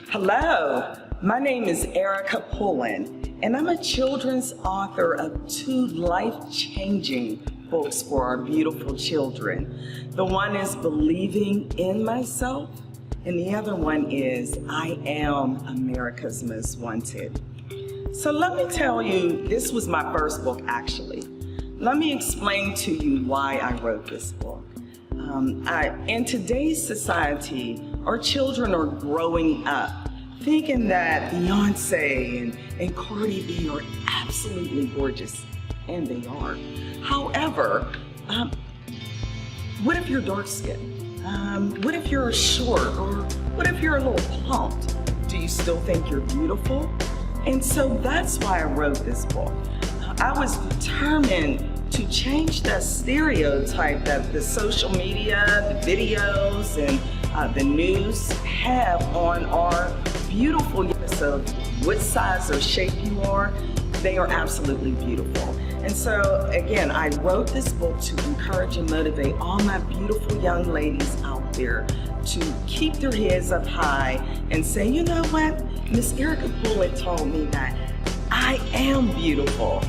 Hello, my name is Erica Pullen, and I'm a children's author of 2 life-changing books for our beautiful children. The one is Believing in Myself, and the other one is I Am America's Most Wanted. So let me tell you, this was my first book actually. Let me explain to you why I wrote this book. In today's society, our children are growing up thinking that Beyonce and Cardi B are absolutely gorgeous, and they are. However, what if you're dark skinned? What if you're short, or what if you're a little plumped? Do you still think you're beautiful? And so that's why I wrote this book. I was determined to change that stereotype that the social media, the videos, and the news have on our beautiful, so what size or shape you are, they are absolutely beautiful. And so again, I wrote this book to encourage and motivate all my beautiful young ladies out there to keep their heads up high and say, you know what, Miss Erica Pullen told me that I am beautiful.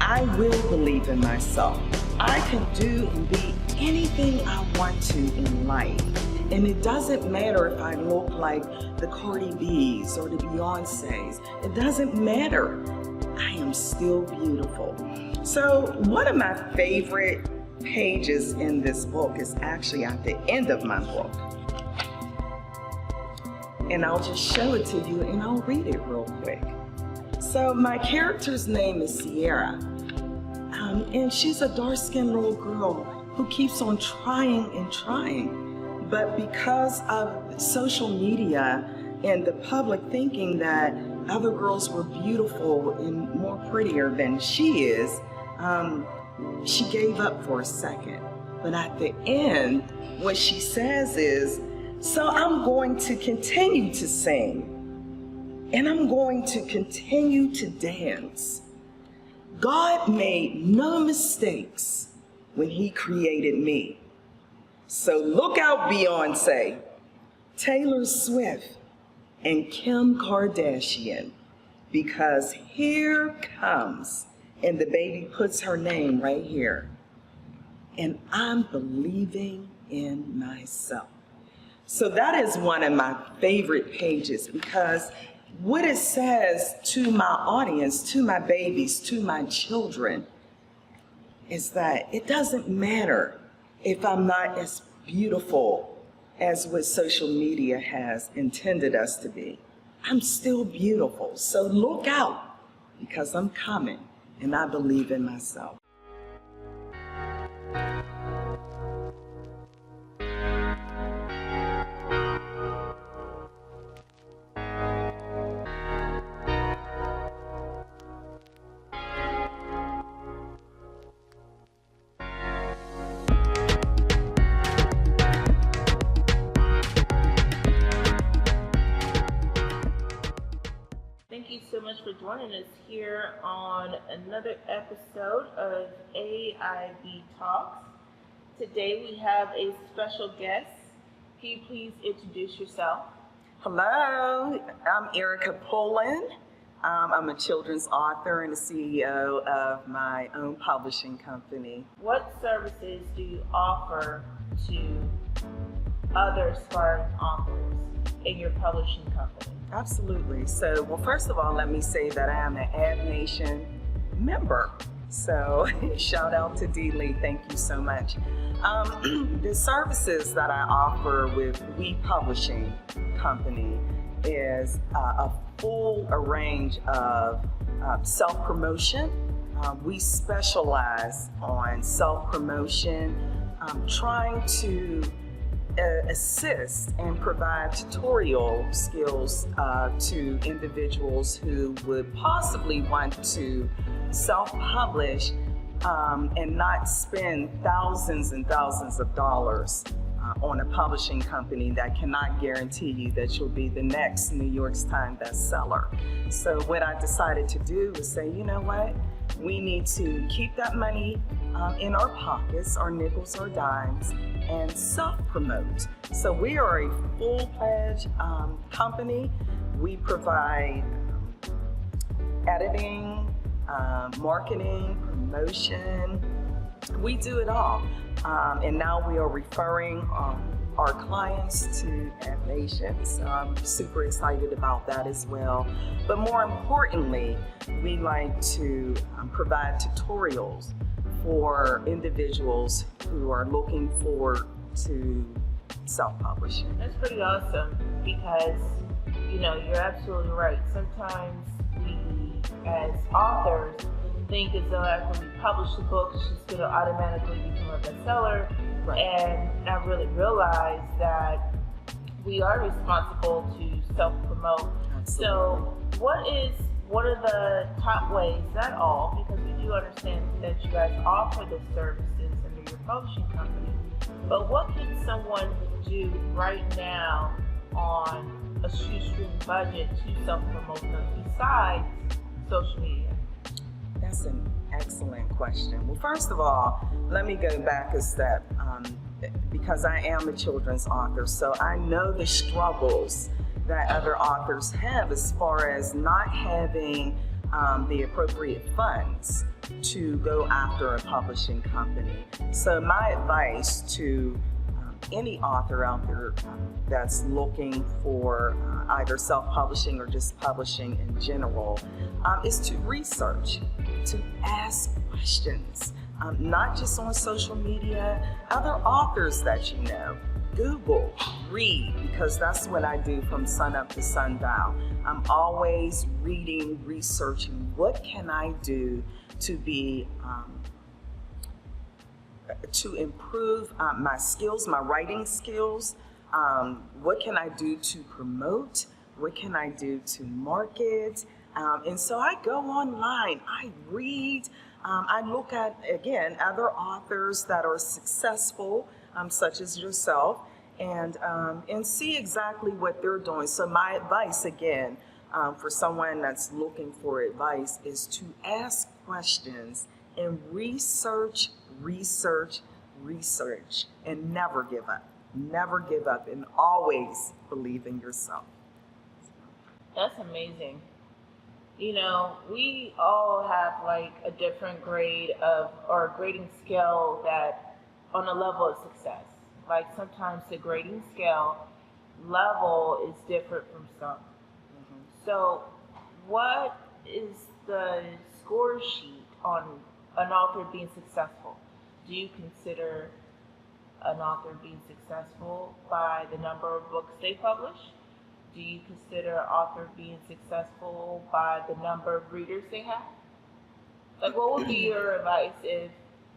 I will believe in myself. I can do and be anything I want to in life. And it doesn't matter if I look like the Cardi B's or the Beyoncé's. It doesn't matter. I am still beautiful. So one of my favorite pages in this book is actually at the end of my book. And I'll just show it to you and I'll read it real quick. So my character's name is Sierra, and she's a dark-skinned little girl who keeps on trying and trying. But because of social media and the public thinking that other girls were beautiful and more prettier than she is, she gave up for a second. But at the end, what she says is, so I'm going to continue to sing. And I'm going to continue to dance. God made no mistakes when He created me. So look out, Beyonce, Taylor Swift, and Kim Kardashian, because here comes, and the baby puts her name right here, and I'm believing in myself. So that is one of my favorite pages, because what it says to my audience, to my babies, to my children, is that it doesn't matter if I'm not as beautiful as what social media has intended us to be. I'm still beautiful. So look out, because I'm coming and I believe in myself. Thank you so much for joining us here on another episode of AIBTALKS. Today we have a special guest. Can you please introduce yourself? Hello, I'm Erica Pullen. I'm a children's author and the CEO of my own publishing company. What services do you offer to other aspiring authors in your publishing company? Absolutely. So, well, first of all, let me say that I am an Ad Nation member. So, shout out to Dee Lee. Thank you so much. The services that I offer with We Publishing Company is a full range of self-promotion. We specialize on self-promotion, trying to assist and provide tutorial skills to individuals who would possibly want to self-publish and not spend thousands and thousands of dollars on a publishing company that cannot guarantee you that you'll be the next New York Times bestseller. So what I decided to do was say, you know what? We need to keep that money in our pockets, our nickels, our dimes, and self-promote. So we are a full-fledged company We provide editing, marketing, promotion. We do it all. And now we are referring our clients to AIBTALKS. So I'm super excited about that as well. But more importantly, we like to provide tutorials for individuals who are looking forward to self-publishing. That's pretty awesome because, you're absolutely right. Sometimes we, as authors, think as though after we publish the book, it's just going to automatically become a bestseller. Right. And not really realize that we are responsible to self-promote. Absolutely. So what is one of the top ways, not all, because we do understand that you guys offer the services under your publishing company, but what can someone do right now on a shoestring budget to self-promote them besides social media? That's an excellent question. Well, first of all, let me go back a step because I am a children's author, so I know the struggles that other authors have as far as not having the appropriate funds to go after a publishing company. So my advice to any author out there that's looking for either self-publishing or just publishing in general is to research, to ask questions, not just on social media, other authors that you know. Google, read, because that's what I do from sun up to sundown. I'm always reading, researching, what can I do to be to improve my skills, my writing skills. What can I do to promote? What can I do to market? And so I go online, I read, I look at, again, other authors that are successful, such as yourself, and see exactly what they're doing. So my advice, again, for someone that's looking for advice is to ask questions and research, and never give up. Never give up, and always believe in yourself. That's amazing. We all have like a different grade or grading scale that on a level of success. Like sometimes the grading scale level is different from some. Mm-hmm. So what is the score sheet on an author being successful? Do you consider an author being successful by the number of books they publish? Do you consider an author being successful by the number of readers they have? Like, what would be your advice if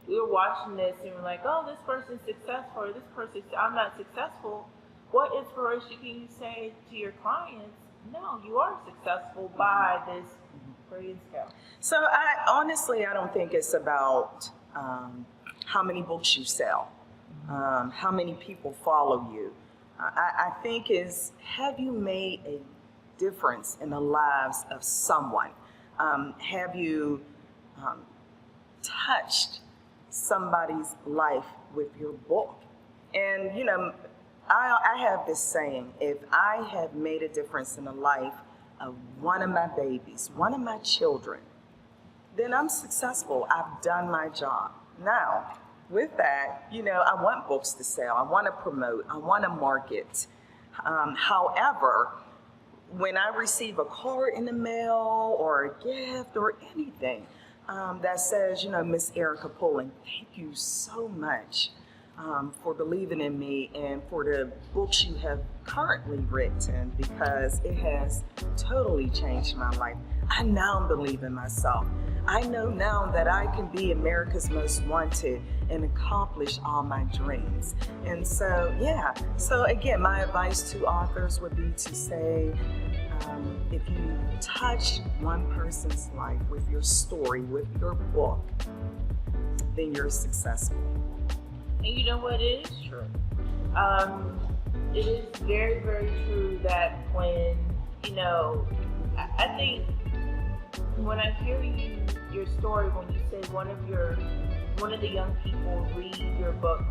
we were watching this and we're like, oh, this person's successful, or this person, I'm not successful? What inspiration can you say to your clients? No, you are successful by this grading scale. So I don't think it's about how many books you sell, how many people follow you. I think is, have you made a difference in the lives of someone? Have you touched somebody's life with your book? And, I have this saying, if I have made a difference in the life of one of my babies, one of my children, then I'm successful. I've done my job. Now, with that, I want books to sell. I want to promote. I want to market. However, when I receive a card in the mail or a gift or anything that says, Miss Erica Pullen, thank you so much for believing in me and for the books you have currently written, because it has totally changed my life. I now believe in myself. I know now that I can be America's Most Wanted and accomplish all my dreams. And so, so again, my advice to authors would be to say, if you touch one person's life with your story, with your book, then you're successful. And you know what? It is true. It is very, very true that when, I think when I hear your story, when you say one of the young people read your books,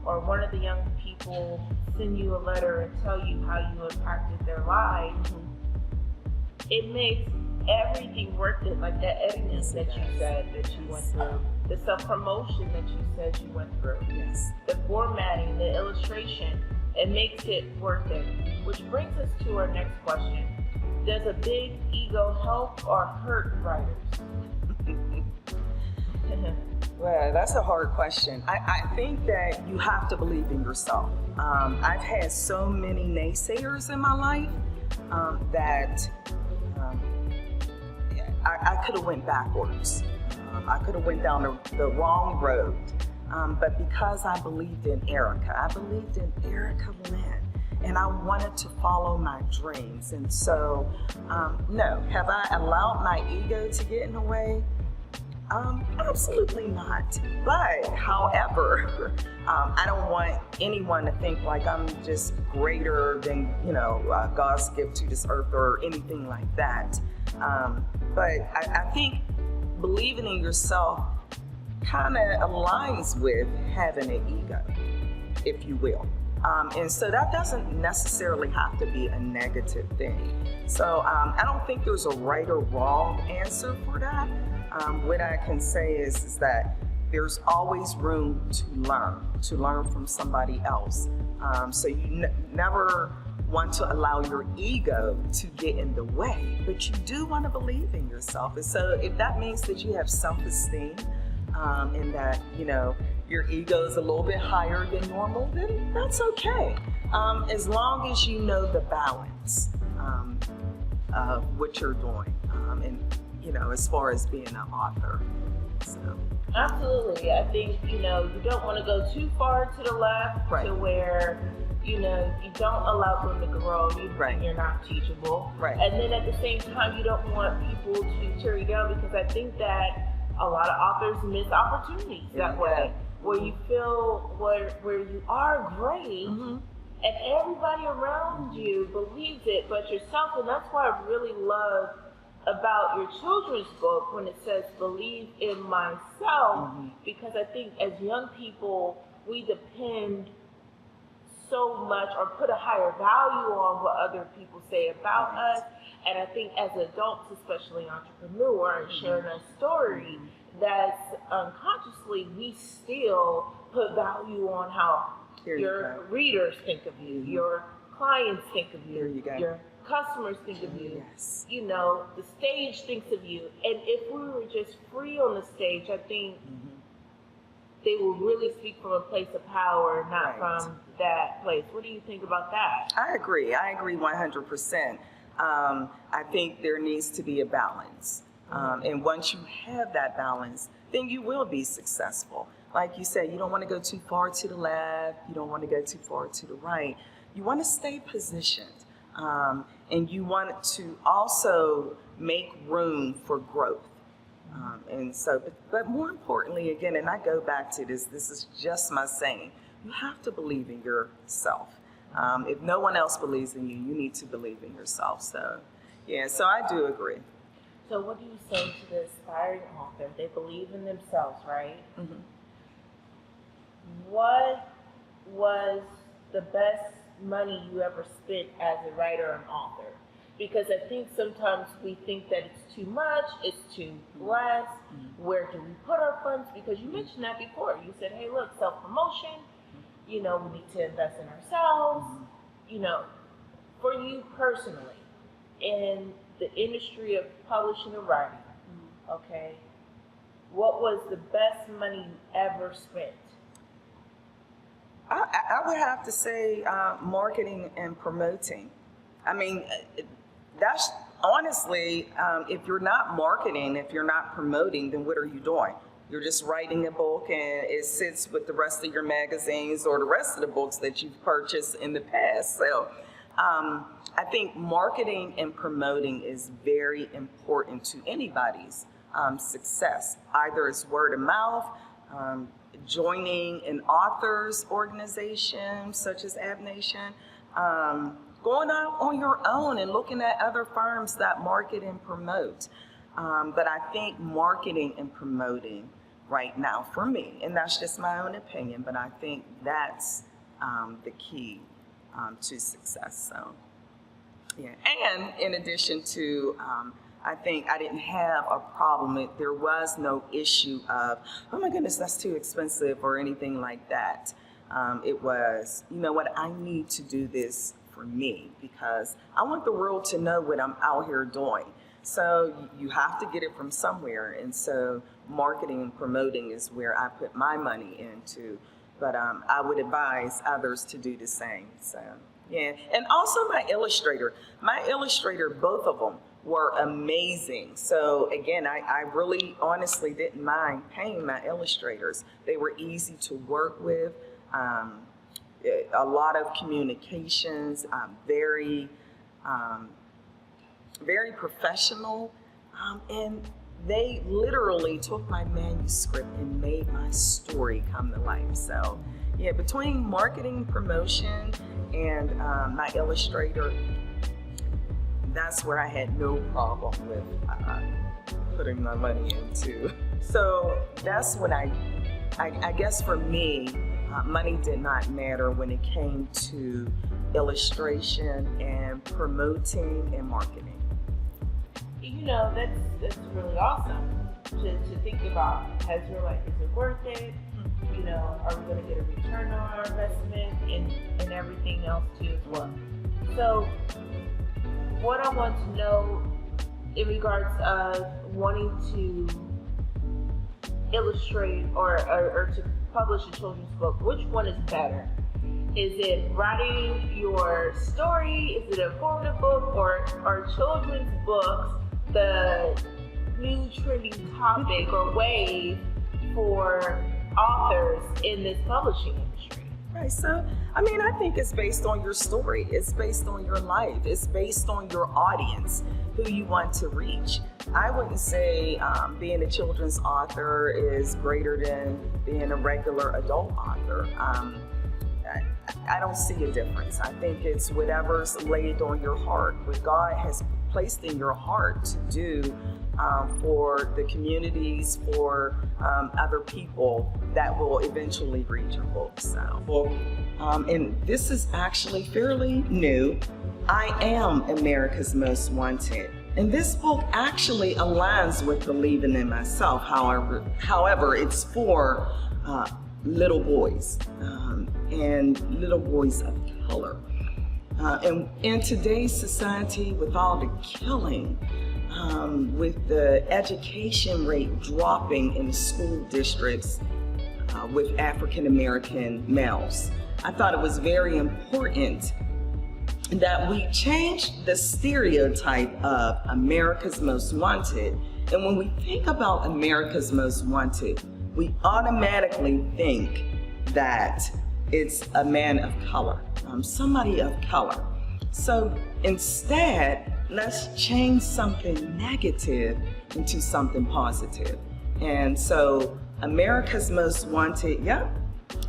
or one of the young people send you a letter and tell you how you impacted their lives, it makes everything worth it. Like that editing that you said that you went through, the self-promotion that you said you went through, the formatting, the illustration, it makes it worth it. Which brings us to our next question. Does a big ego help or hurt writers? Well, that's a hard question. I think that you have to believe in yourself. I've had so many naysayers in my life that I could have went backwards. I could have went down the wrong road. But because I believed in Erica, I believed in Erica Lynn, and I wanted to follow my dreams. And so, no, have I allowed my ego to get in the way? Absolutely not. But, however, I don't want anyone to think like I'm just greater than, God's gift to this earth or anything like that. But I think believing in yourself kind of aligns with having an ego, if you will. And so that doesn't necessarily have to be a negative thing. So I don't think there's a right or wrong answer for that. What I can say is that there's always room to learn from somebody else. So you never want to allow your ego to get in the way, but you do want to believe in yourself. And so if that means that you have self-esteem, and that, your ego is a little bit higher than normal, then that's okay. As long as you know the balance of what you're doing, and, as far as being an author. So. Absolutely. I think, you don't want to go too far to the left to where, you don't allow room to grow. You're not teachable. Right. And then at the same time, you don't want people to tear you down, because I think that a lot of authors miss opportunities that way, where you feel where you are great, and everybody around you believes it but yourself. And that's why I really love about your children's book when it says believe in myself, because I think as young people we depend so much or put a higher value on what other people say about us. And I think as adults, especially entrepreneur and sharing a story, that's unconsciously we still put value on how your readers think of you, your clients think of you, your customers think of you, the stage thinks of you. And if we were just free on the stage, I think they will really speak from a place of power, not from that place. What do you think about that? I agree 100%. I think there needs to be a balance. And once you have that balance, then you will be successful. Like you said, you don't want to go too far to the left. You don't want to go too far to the right. You want to stay positioned. And you want to also make room for growth. And so, but more importantly, again, and I go back to this is just my saying, you have to believe in yourself. If no one else believes in you, you need to believe in yourself. So, so I do agree. So what do you say to the aspiring author? They believe in themselves, right? What was the best money you ever spent as a writer and author? Because I think sometimes we think that it's too much, it's too less. Where do we put our funds? Because you mentioned that before. You said, hey, look, self-promotion, we need to invest in ourselves. For you personally, in the industry of publishing and writing, okay, what was the best money you ever spent? I would have to say marketing and promoting. I mean, that's honestly, if you're not marketing, if you're not promoting, then what are you doing? You're just writing a book and it sits with the rest of your magazines or the rest of the books that you've purchased in the past. So I think marketing and promoting is very important to anybody's success. Either it's word of mouth, joining an authors organization such as ABNation, going out on your own and looking at other firms that market and promote. But I think marketing and promoting right now for me, and that's just my own opinion, but I think that's the key to success. So Yeah, and in addition to, I think I didn't have a problem. There was no issue of, oh my goodness, that's too expensive or anything like that. It was, you know what, I need to do this for me because I want the world to know what I'm out here doing. So you have to get it from somewhere. And so marketing and promoting is where I put my money into. But I would advise others to do the same. So, yeah. And also my illustrator, both of them were amazing. So again, I really honestly didn't mind paying my illustrators. They were easy to work with. A lot of communications, very professional, and they literally took my manuscript and made my story come to life. So yeah, between marketing, promotion, and my illustrator, that's where I had no problem with putting my money into. So that's what I guess for me, money did not matter when it came to illustration and promoting and marketing. You know, that's really awesome to think about. As you're like, is it worth it? You know, are we going to get a return on our investment and everything else too as well? So what I want to know in regards of wanting to illustrate or to publish a children's book, which one is better? Is it writing your story? Is it a informative book? Or are children's books the new trending topic or wave for authors in this publishing industry? Right, so I mean, I think it's based on your story. It's based on your life. It's based on your audience, who you want to reach. I wouldn't say being a children's author is greater than being a regular adult author. I don't see a difference. I think it's whatever's laid on your heart, what God has placed in your heart to do for the communities, for other people that will eventually read your book. So, and this is actually fairly new. I Am America's Most Wanted. And this book actually aligns with believing in myself. However, it's for little boys and little boys of color. And in today's society, with all the killing, with the education rate dropping in school districts with African American males, I thought it was very important that we change the stereotype of America's Most Wanted. And when we think about America's Most Wanted, we automatically think that it's a man of color, somebody of color. So instead, let's change something negative into something positive. And so America's Most Wanted, yeah,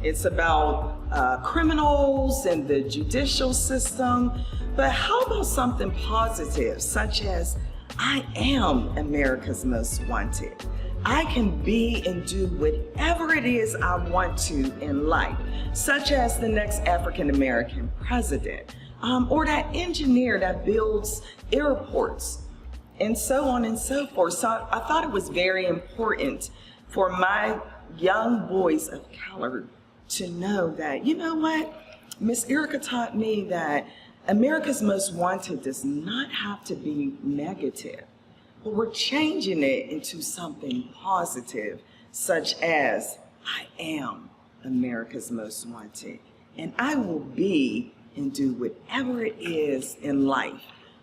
it's about criminals and the judicial system, but how about something positive, such as I am America's Most Wanted. I can be and do whatever it is I want to in life, such as the next African American president, or that engineer that builds airports, and so on and so forth. So I thought it was very important for my young boys of color to know that, you know what, Miss Erica taught me that America's Most Wanted does not have to be negative, but we're changing it into something positive, such as I am America's Most Wanted, and I will be and do whatever it is in life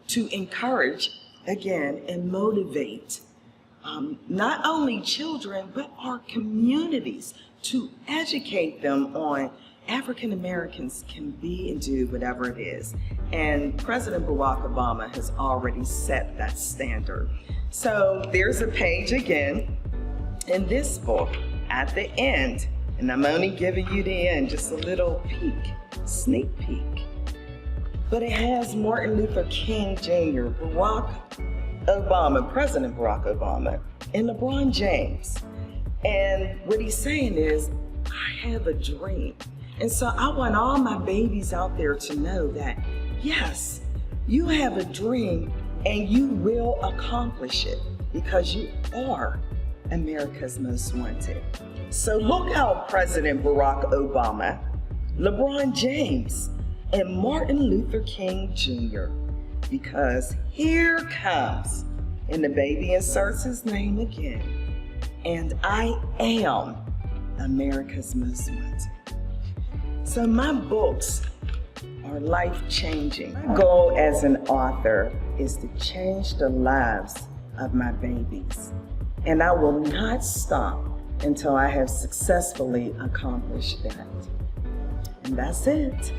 to encourage, again, and motivate not only children, but our communities, to educate them on African Americans can be and do whatever it is. And President Barack Obama has already set that standard. So there's a page again in this book at the end, and I'm only giving you the end, just a little peek, sneak peek. But it has Martin Luther King Jr., Barack Obama, President Barack Obama, and LeBron James. And what he's saying is, I have a dream. And so I want all my babies out there to know that, yes, You have a dream and you will accomplish it because you are America's Most Wanted. So look out, President Barack Obama, LeBron James, and Martin Luther King Jr., because here comes, and the baby inserts his name again, and I am America's Most Wanted. So my books are life-changing. My goal as an author is to change the lives of my babies, and I will not stop until I have successfully accomplished that. And that's it.